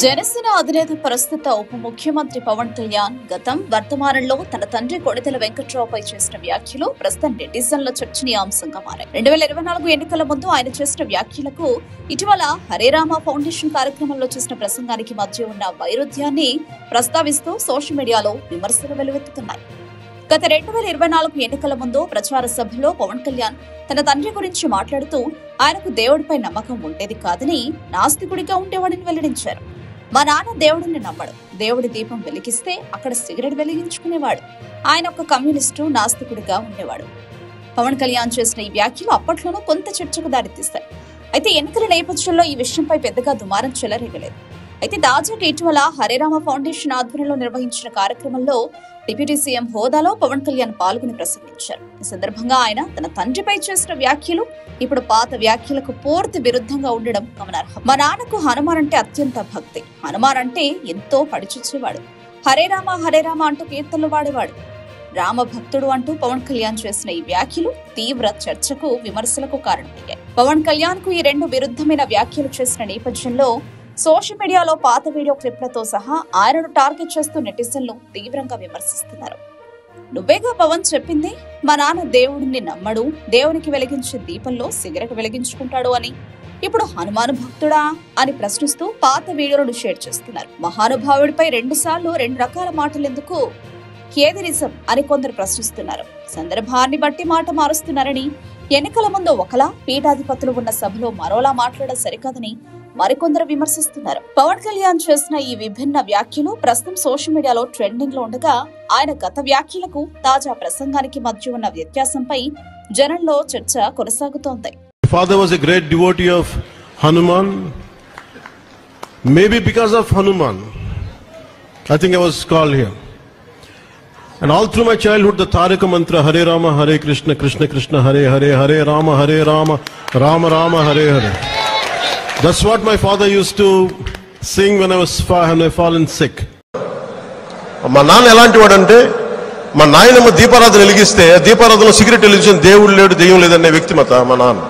జనసేన అధినేత ప్రస్తుత ఉప ముఖ్యమంత్రి పవన్ కళ్యాణ్ గతం వర్తమానంలో తన తండ్రి కొణిదెల వెంకట్రావుపై చేసిన వ్యాఖ్యలు ప్రస్తుతం నెటిజన్ల చర్చనీయాంశంగా మారాయి. 2024 ఎన్నికల ముందు ఆయన చేసిన వ్యాఖ్యలకు ఇటీవల హరే రామ ఫౌండేషన్ కార్యక్రమంలో చేసిన ప్రసంగానికి మధ్య ఉన్న వైరుధ్యాన్ని ప్రస్తావిస్తూ సోషల్ మీడియాలో విమర్శలు వెల్లువెత్తుతున్నాయి. గత 2024 ఎన్నికల ముందు ప్రచార సభలో పవన్ కళ్యాణ్ తన తండ్రి గురించి మాట్లాడుతూ ఆయనకు దేవుడిపై నమ్మకం ఉండేది కాదని, నాస్తికుడిగా ఉండేవాడని వెల్లడించారు. మా నాన్న దేవుడిని నమ్మడు, దేవుడి దీపం వెలిగిస్తే అక్కడ సిగరెట్ వెలిగించుకునేవాడు, ఆయన ఒక కమ్యూనిస్టు, నాస్తికుడిగా ఉండేవాడు. పవన్ కళ్యాణ్ చేసిన ఈ వ్యాఖ్యలు అప్పట్లోనూ కొంత చర్చకు దారితీస్తాయి. అయితే ఎన్నికల నేపథ్యంలో ఈ విషయంపై పెద్దగా దుమారం చెలరేగలేదు. అయితే తాజాగా ఇటీవల హరే రామ ఫౌండేషన్ ఆధ్వర్యంలో నిర్వహించిన కార్యక్రమంలో డిప్యూటీ సీఎం హోదాలో పవన్ కళ్యాణ్ పాల్గొని ప్రసంగించారు. ఈ సందర్భంగా ఆయన తన తండ్రిపై చేసిన వ్యాఖ్యలు ఇప్పుడు పాత వ్యాఖ్యలకు పూర్తి విరుద్ధంగా ఉండడం గమనార్హం. మా నాన్నకు హనుమాన్ అంటే అత్యంత భక్తి, హనుమాన్ అంటే ఎంతో పడిచొచ్చేవాడు, హరే రామ అంటూ కీర్తనలు వాడేవాడు, రామ భక్తుడు అంటూ పవన్ కళ్యాణ్ చేసిన ఈ వ్యాఖ్యలు తీవ్ర చర్చకు, విమర్శలకు కారణమయ్యాయి. పవన్ కళ్యాణ్ కు ఈ రెండు విరుద్ధమైన వ్యాఖ్యలు చేసిన నేపథ్యంలో సోషల్ మీడియాలో పాత వీడియో క్లిప్లతో సహా ఆయనను టార్గెట్ చేస్తూ నెటిజన్లు తీవ్రంగా విమర్శిస్తున్నారు. నువ్వేగా పవన్ చెప్పింది, మా నాన్న దేవుడిని నమ్మడు, దేవునికి వెలిగించే దీపంలో సిగరెట్ వెలిగించుకుంటాడు అని, ఇప్పుడు హనుమాను భక్తుడా అని ప్రశ్నిస్తూ పాత వీడియోలను షేర్ చేస్తున్నారు. మహానుభావుడిపై 2 సార్లు 2 రకాల మాటలెందుకు, ఏది నిజం అని కొందరు ప్రశ్నిస్తున్నారు. సందర్భాన్ని బట్టి మాట మారుస్తున్నారని, ఎన్నికల ముందు ఒకలా, పీఠాధిపతులు ఉన్న సభలో మరోలా మాట్లాడడం సరికాదని మరికొందరు విమర్శిస్తున్నారు. పవన్ కళ్యాణ్ చేసిన ఈ విభిన్న వ్యాఖ్యలు ప్రస్తుతం సోషల్ మీడియాలో ట్రెండింగ్ లో ఉండగా, ఆయన గత వ్యాఖ్యలకు తాజా ప్రసంగానికి మధ్య ఉన్న వ్యత్యాసంపై జనంలో చర్చ కొనసాగుతోంది. Father was a great devotee of Hanuman. Maybe because of Hanuman, I think I was called here. And all through my childhood, the Taraka mantra, Hare Rama, Hare Krishna, Krishna Krishna, Hare Hare, Hare Rama, Rama Rama, Hare Hare. That's what my father used to sing when I was fallen sick. మా నాన్న ఎలాంటి వాడంటే, మా నాయనమ్మ దీపారాధన వెలిగిస్తే దీపారాధనలో cigarette వెలిగించిన దేవుడు లేడు, దెయ్యం లేదనే వ్యక్తిమత మా నాన్న.